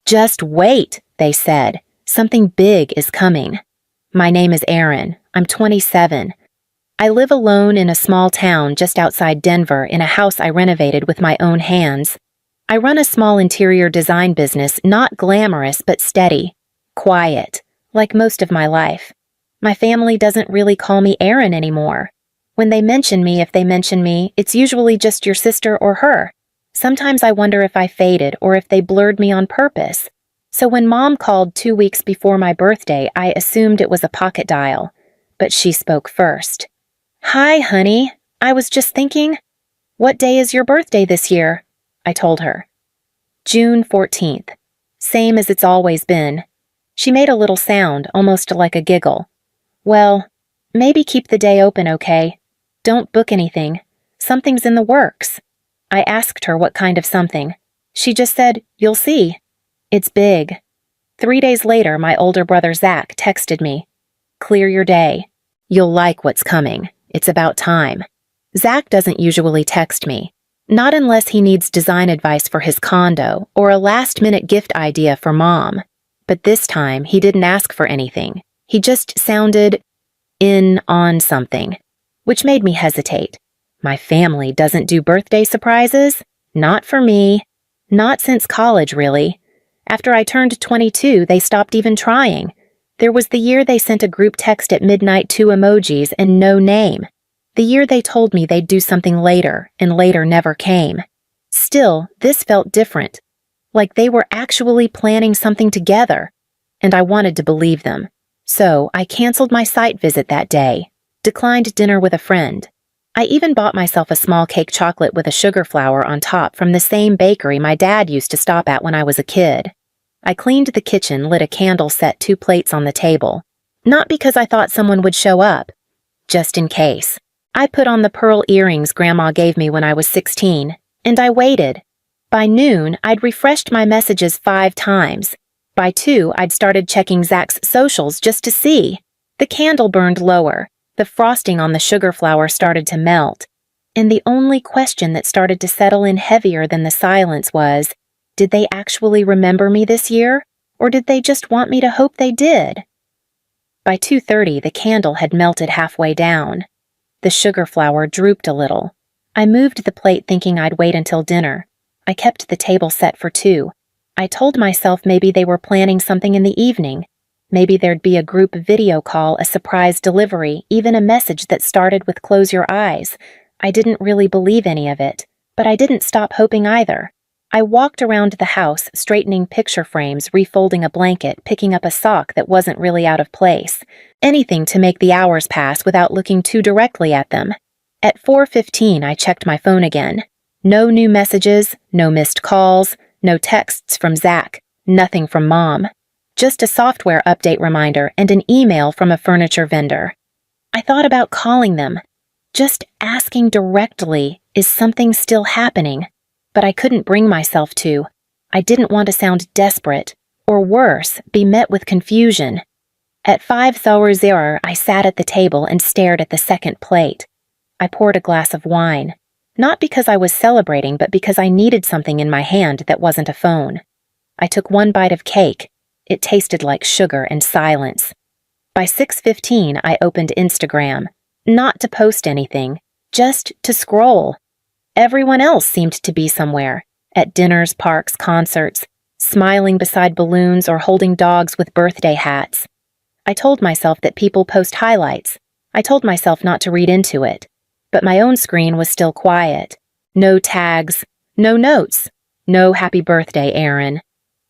Just wait, they said. Something big is coming. My name is Erin. I'm 27. I live alone in a small town just outside Denver in a house I renovated with my own hands. I run a small interior design business, not glamorous but steady. Quiet, like most of my life. My family doesn't really call me Erin anymore. When they mention me, if they mention me, it's usually just your sister or her. Sometimes I wonder if I faded or if they blurred me on purpose. So when Mom called 2 weeks before my birthday, I assumed it was a pocket dial. But she spoke first. "Hi, honey. I was just thinking. What day is your birthday this year?" I told her. "June 14th. Same as it's always been." She made a little sound, almost like a giggle. "Well, maybe keep the day open, okay? Don't book anything. Something's in the works." I asked her what kind of something. She just said, "You'll see. It's big." 3 days later, my older brother Zach texted me. "Clear your day. You'll like what's coming. It's about time." Zach doesn't usually text me. Not unless he needs design advice for his condo or a last-minute gift idea for Mom. But this time, he didn't ask for anything. He just sounded in on something, which made me hesitate. My family doesn't do birthday surprises. Not for me. Not since college, really. After I turned 22, they stopped even trying. There was the year they sent a group text at midnight 2 emojis and no name. The year they told me they'd do something later, and later never came. Still, this felt different. Like they were actually planning something together. And I wanted to believe them. So I canceled my site visit that day. Declined dinner with a friend. I even bought myself a small cake chocolate with a sugar flower on top from the same bakery my dad used to stop at when I was a kid. I cleaned the kitchen, lit a candle, set 2 plates on the table. Not because I thought someone would show up. Just in case. I put on the pearl earrings Grandma gave me when I was 16, and I waited. By noon, I'd refreshed my messages 5 times. By 2, I'd started checking Zach's socials just to see. The candle burned lower. The frosting on the sugar flower started to melt. And the only question that started to settle in heavier than the silence was, did they actually remember me this year? Or did they just want me to hope they did? By 2:30, the candle had melted halfway down. The sugar flower drooped a little. I moved the plate thinking I'd wait until dinner. I kept the table set for 2. I told myself maybe they were planning something in the evening. Maybe there'd be a group video call, a surprise delivery, even a message that started with "close your eyes." I didn't really believe any of it, but I didn't stop hoping either. I walked around the house, straightening picture frames, refolding a blanket, picking up a sock that wasn't really out of place. Anything to make the hours pass without looking too directly at them. At 4:15, I checked my phone again. No new messages, no missed calls, no texts from Zach, nothing from Mom. Just a software update reminder and an email from a furniture vendor. I thought about calling them. Just asking directly, is something still happening? But I couldn't bring myself to. I didn't want to sound desperate, or worse, be met with confusion. At 5:00, I sat at the table and stared at the second plate. I poured a glass of wine, not because I was celebrating, but because I needed something in my hand that wasn't a phone. I took 1 bite of cake. It tasted like sugar and silence. By 6:15, I opened Instagram, not to post anything, just to scroll. Everyone else seemed to be somewhere, at dinners, parks, concerts, smiling beside balloons or holding dogs with birthday hats. I told myself that people post highlights. I told myself not to read into it. But my own screen was still quiet. No tags, no notes, no happy birthday, Erin.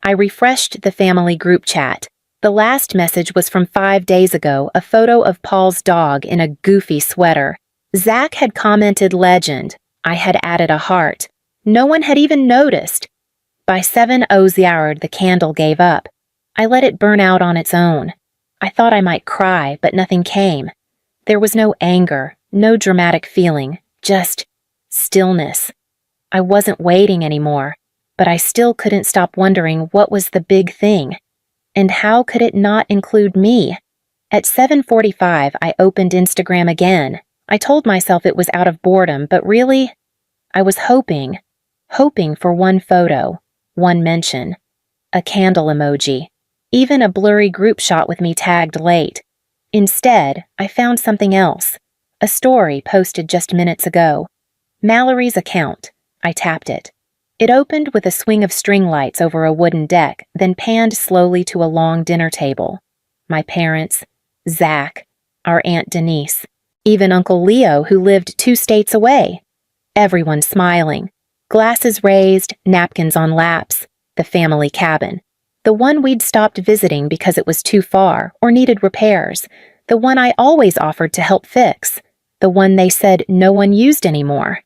I refreshed the family group chat. The last message was from 5 days ago, a photo of Paul's dog in a goofy sweater. Zach had commented legend. I had added a heart. No one had even noticed. By 7:00, the candle gave up. I let it burn out on its own. I thought I might cry, but nothing came. There was no anger, no dramatic feeling, just stillness. I wasn't waiting anymore, but I still couldn't stop wondering what was the big thing. And how could it not include me? At 7:45, I opened Instagram again. I told myself it was out of boredom, but really, I was hoping for one photo, one mention. a candle emoji, even a blurry group shot with me tagged late. Instead, I found something else. A story posted just minutes ago. Mallory's account. I tapped it. It opened with a swing of string lights over a wooden deck, then panned slowly to a long dinner table. My parents, Zach, our Aunt Denise, even Uncle Leo, who lived 2 states away. Everyone smiling. Glasses raised, napkins on laps. The family cabin. The one we'd stopped visiting because it was too far or needed repairs. The one I always offered to help fix. The one they said no one used anymore.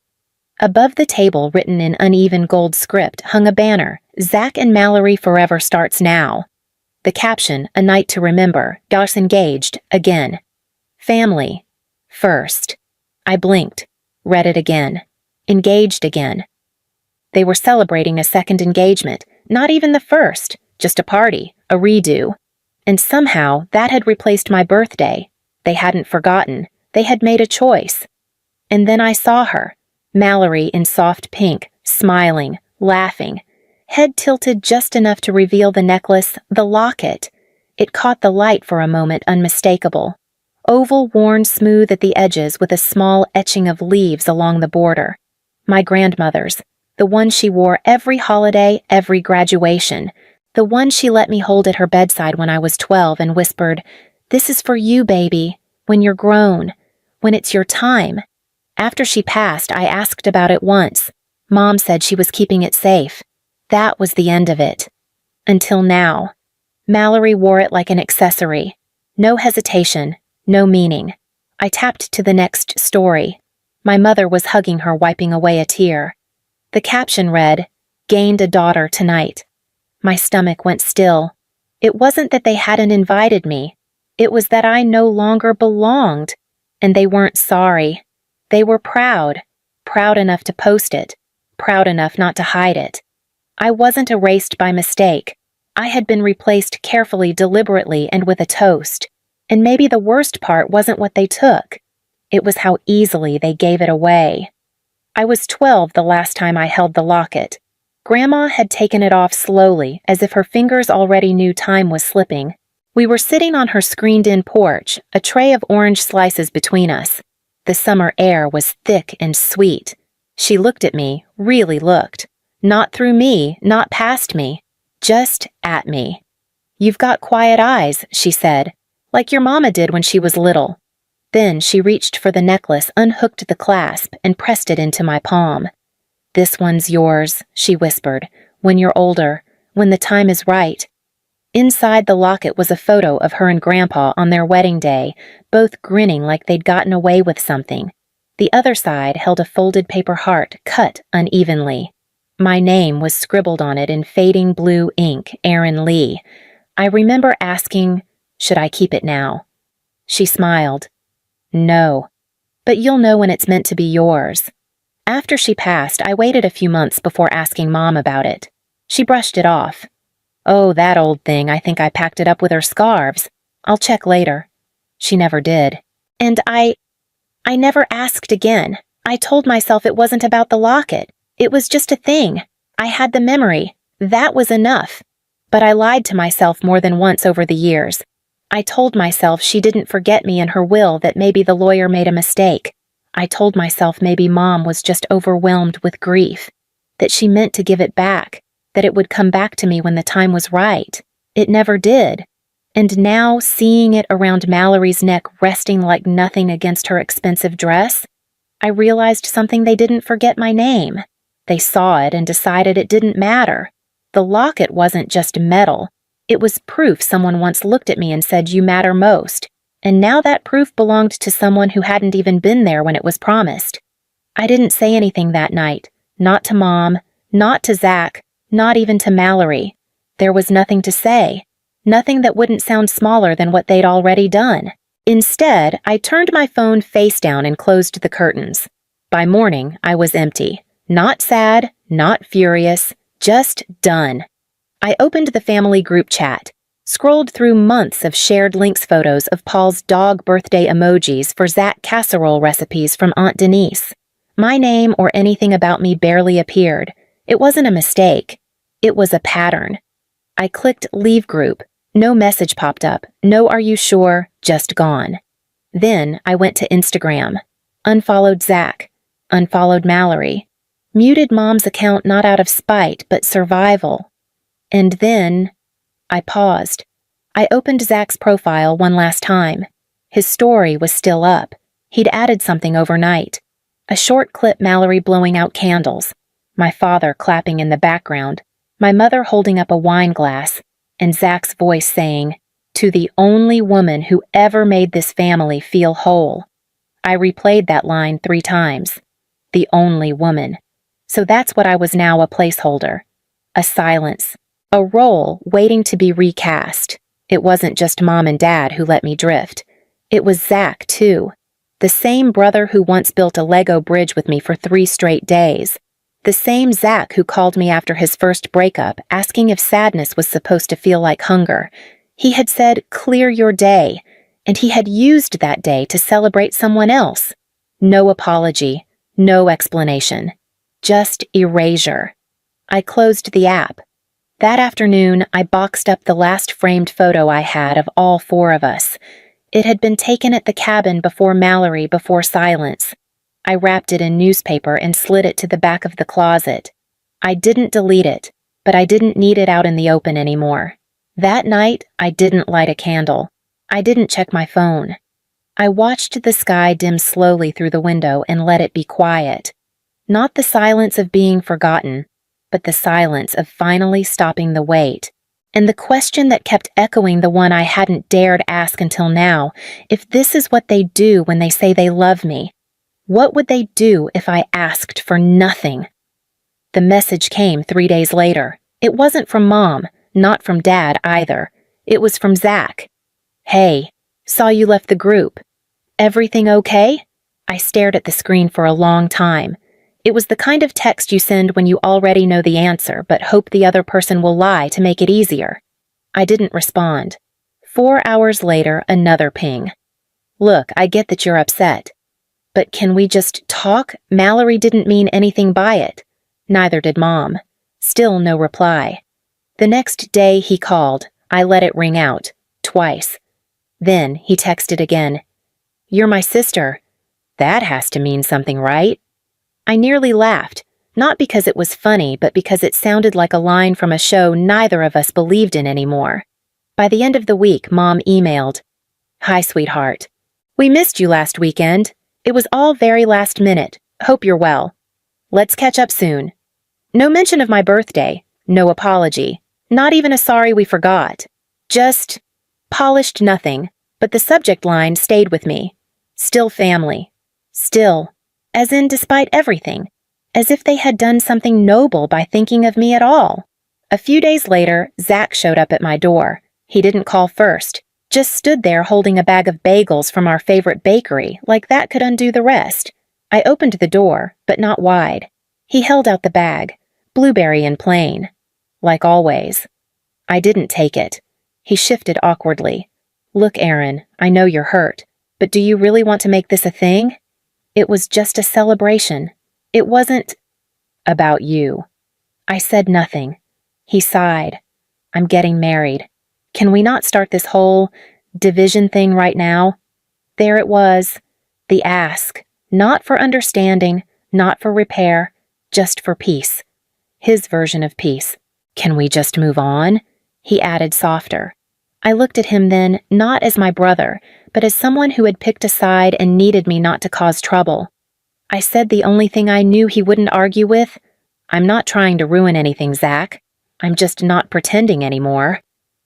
Above the table, written in uneven gold script, hung a banner, Zach and Mallory forever starts now. The caption, a night to remember, got us engaged, again. Family. First. I blinked. Read it again. Engaged again. They were celebrating a second engagement, not even the first, just a party, a redo. And somehow that had replaced my birthday. They hadn't forgotten. They had made a choice. And then I saw her. Mallory in soft pink, smiling, laughing, head tilted just enough to reveal the necklace, the locket. It caught the light for a moment, unmistakable. Oval worn smooth at the edges with a small etching of leaves along the border. My grandmother's, the one she wore every holiday, every graduation, the one she let me hold at her bedside when I was 12 and whispered, "This is for you, baby, when you're grown, when it's your time." After she passed, I asked about it once. Mom said she was keeping it safe. That was the end of it. Until now. Mallory wore it like an accessory. No hesitation, no meaning. I tapped to the next story. My mother was hugging her, wiping away a tear. The caption read, "Gained a daughter tonight." My stomach went still. It wasn't that they hadn't invited me. It was that I no longer belonged. And they weren't sorry. They were proud enough to post it, proud enough not to hide it. I wasn't erased by mistake. I had been replaced carefully, deliberately, and with a toast. And maybe the worst part wasn't what they took. It was how easily they gave it away. I was 12 the last time I held the locket. Grandma had taken it off slowly, as if her fingers already knew time was slipping. We were sitting on her screened-in porch, a tray of orange slices between us. The summer air was thick and sweet. She looked at me, really looked. Not through me, not past me. Just at me. "You've got quiet eyes," she said, "like your mama did when she was little." Then she reached for the necklace, unhooked the clasp, and pressed it into my palm. "This one's yours," she whispered, "when you're older, when the time is right." Inside the locket was a photo of her and Grandpa on their wedding day, both grinning like they'd gotten away with something. The other side held a folded paper heart, cut unevenly. My name was scribbled on it in fading blue ink, Aaron Lee. I remember asking, "Should I keep it now?" She smiled. "No, but you'll know when it's meant to be yours." After she passed, I waited a few months before asking Mom about it. She brushed it off. "Oh, that old thing, I think I packed it up with her scarves. I'll check later." She never did. And I never asked again. I told myself it wasn't about the locket. It was just a thing. I had the memory. That was enough. But I lied to myself more than once over the years. I told myself she didn't forget me in her will, that maybe the lawyer made a mistake. I told myself maybe Mom was just overwhelmed with grief, that she meant to give it back, that it would come back to me when the time was right. It never did. And now, seeing it around Mallory's neck resting like nothing against her expensive dress, I realized something: they didn't forget my name. They saw it and decided it didn't matter. The locket wasn't just metal. It was proof someone once looked at me and said, "You matter most." And now that proof belonged to someone who hadn't even been there when it was promised. I didn't say anything that night. Not to Mom, not to Zach, not even to Mallory. There was nothing to say. Nothing that wouldn't sound smaller than what they'd already done. Instead, I turned my phone face down and closed the curtains. By morning, I was empty. Not sad, not furious, just done. I opened the family group chat, scrolled through months of shared links photos of Paul's dog birthday emojis for Zach casserole recipes from Aunt Denise. My name or anything about me barely appeared. It wasn't a mistake. It was a pattern. I clicked Leave Group. No message popped up. No are you sure, just gone. Then I went to Instagram. Unfollowed Zach. Unfollowed Mallory. Muted Mom's account not out of spite, but survival. And then I paused. I opened Zach's profile one last time. His story was still up. He'd added something overnight. A short clip Mallory blowing out candles. My father clapping in the background. My mother holding up a wine glass. And Zach's voice saying, "To the only woman who ever made this family feel whole." I replayed that line 3 times. The only woman. So that's what I was now, a placeholder. A silence. A role waiting to be recast. It wasn't just Mom and Dad who let me drift. It was Zach, too. The same brother who once built a Lego bridge with me for 3 straight days. The same Zach who called me after his first breakup, asking if sadness was supposed to feel like hunger. He had said, "Clear your day," and he had used that day to celebrate someone else. No apology, no explanation. Just erasure. I closed the app. That afternoon, I boxed up the last framed photo I had of all 4 of us. It had been taken at the cabin before Mallory, before silence. I wrapped it in newspaper and slid it to the back of the closet. I didn't delete it, but I didn't need it out in the open anymore. That night, I didn't light a candle. I didn't check my phone. I watched the sky dim slowly through the window and let it be quiet. Not the silence of being forgotten, but the silence of finally stopping the wait. And the question that kept echoing, the one I hadn't dared ask until now, if this is what they do when they say they love me, what would they do if I asked for nothing? The message came 3 days later. It wasn't from Mom, not from Dad either. It was from Zach. "Hey, saw you left the group. Everything okay?" I stared at the screen for a long time. It was the kind of text you send when you already know the answer but hope the other person will lie to make it easier. I didn't respond. 4 hours later, another ping. "Look, I get that you're upset. But can we just talk? Mallory didn't mean anything by it. Neither did Mom. Still no reply. The next day he called. I let it ring out. Twice. Then he texted again. "You're my sister. That has to mean something, right?" I nearly laughed, not because it was funny, but because it sounded like a line from a show neither of us believed in anymore. By the end of the week, Mom emailed, "Hi, sweetheart. We missed you last weekend. It was all very last minute. Hope you're well. Let's catch up soon." No mention of my birthday, no apology, not even a sorry we forgot. Just polished nothing, but the subject line stayed with me. Still family. Still, as in despite everything, as if they had done something noble by thinking of me at all. A few days later, Zach showed up at my door. He didn't call first. Just stood there holding a bag of bagels from our favorite bakery, like that could undo the rest. I opened the door, but not wide. He held out the bag, blueberry and plain. Like always. I didn't take it. He shifted awkwardly. "Look, Aaron, I know you're hurt, but do you really want to make this a thing? It was just a celebration. It wasn't about you." I said nothing. He sighed. "I'm getting married. Can we not start this whole division thing right now?" There it was, the ask, not for understanding, not for repair, just for peace. His version of peace. "Can we just move on?" He added softer. I looked at him then, not as my brother, but as someone who had picked a side and needed me not to cause trouble. I said the only thing I knew he wouldn't argue with, "I'm not trying to ruin anything, Zach. I'm just not pretending anymore."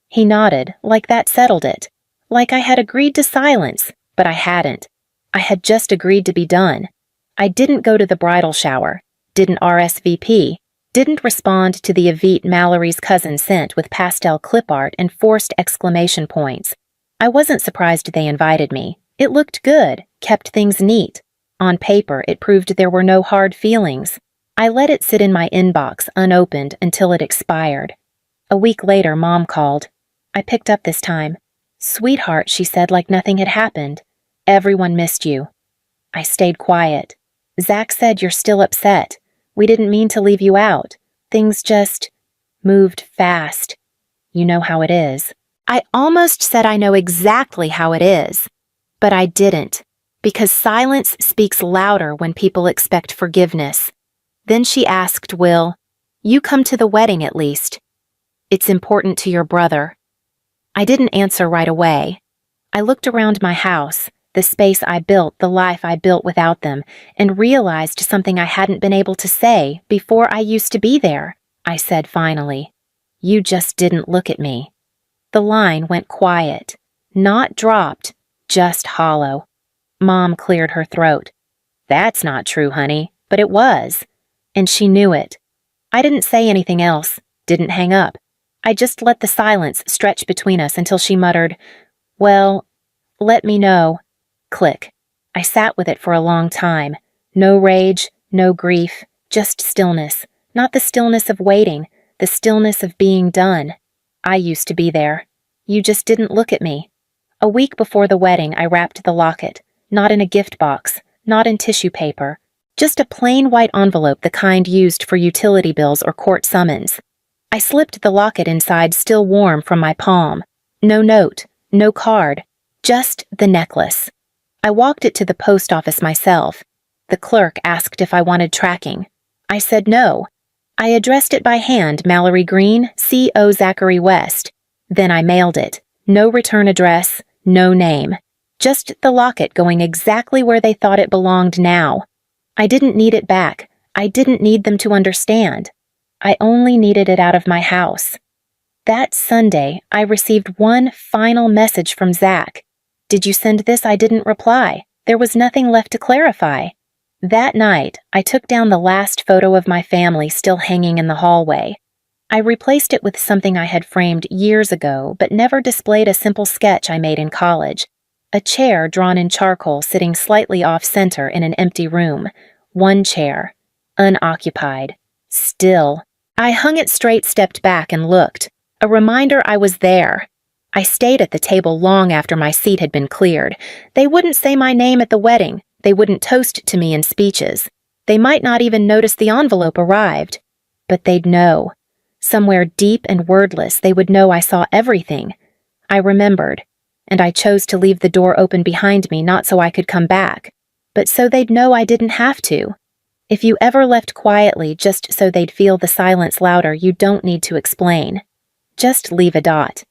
He nodded, like that settled it. Like I had agreed to silence, but I hadn't. I had just agreed to be done. I didn't go to the bridal shower, didn't RSVP, didn't respond to the Evite Mallory's cousin sent with pastel clip art and forced exclamation points. I wasn't surprised they invited me. It looked good, kept things neat. On paper, it proved there were no hard feelings. I let it sit in my inbox unopened until it expired. A week later, Mom called. I picked up this time. "Sweetheart," she said like nothing had happened. "Everyone missed you." I stayed quiet. "Zach said you're still upset. We didn't mean to leave you out. Things just moved fast." You know how it is. I almost said I know exactly how it is, but I didn't, because silence speaks louder when people expect forgiveness. Then she asked Will, "You come to the wedding at least. It's important to your brother." I didn't answer right away. I looked around my house, the space I built, the life I built without them, and realized something I hadn't been able to say before I used to be there. I said finally, "You just didn't look at me." The line went quiet, not dropped, just hollow. Mom cleared her throat. "That's not true, honey, but it was." And she knew it. I didn't say anything else, didn't hang up. I just let the silence stretch between us until she muttered, "Well, let me know." Click. I sat with it for a long time. No rage, no grief, just stillness. Not the stillness of waiting, the stillness of being done. I used to be there. You just didn't look at me. A week before the wedding, I wrapped the locket, not in a gift box, not in tissue paper, just a plain white envelope, the kind used for utility bills or court summons. I slipped the locket inside, still warm from my palm. No note, no card, just the necklace. I walked it to the post office myself. The clerk asked if I wanted tracking. I said no. I addressed it by hand, Mallory Green, C.O. Zachary West. Then I mailed it. No return address, no name. Just the locket going exactly where they thought it belonged now. I didn't need it back. I didn't need them to understand. I only needed it out of my house. That Sunday, I received one final message from Zach. "Did you send this?" I didn't reply. There was nothing left to clarify. That night, I took down the last photo of my family still hanging in the hallway. I replaced it with something I had framed years ago, but never displayed, a simple sketch I made in college. A chair drawn in charcoal sitting slightly off-center in an empty room. One chair. Unoccupied. Still. I hung it straight, stepped back, and looked. A reminder I was there. I stayed at the table long after my seat had been cleared. They wouldn't say my name at the wedding. They wouldn't toast to me in speeches. They might not even notice the envelope arrived. But they'd know. Somewhere deep and wordless, they would know I saw everything. I remembered. And I chose to leave the door open behind me, not so I could come back, but so they'd know I didn't have to. If you ever left quietly just so they'd feel the silence louder, you don't need to explain. Just leave a dot.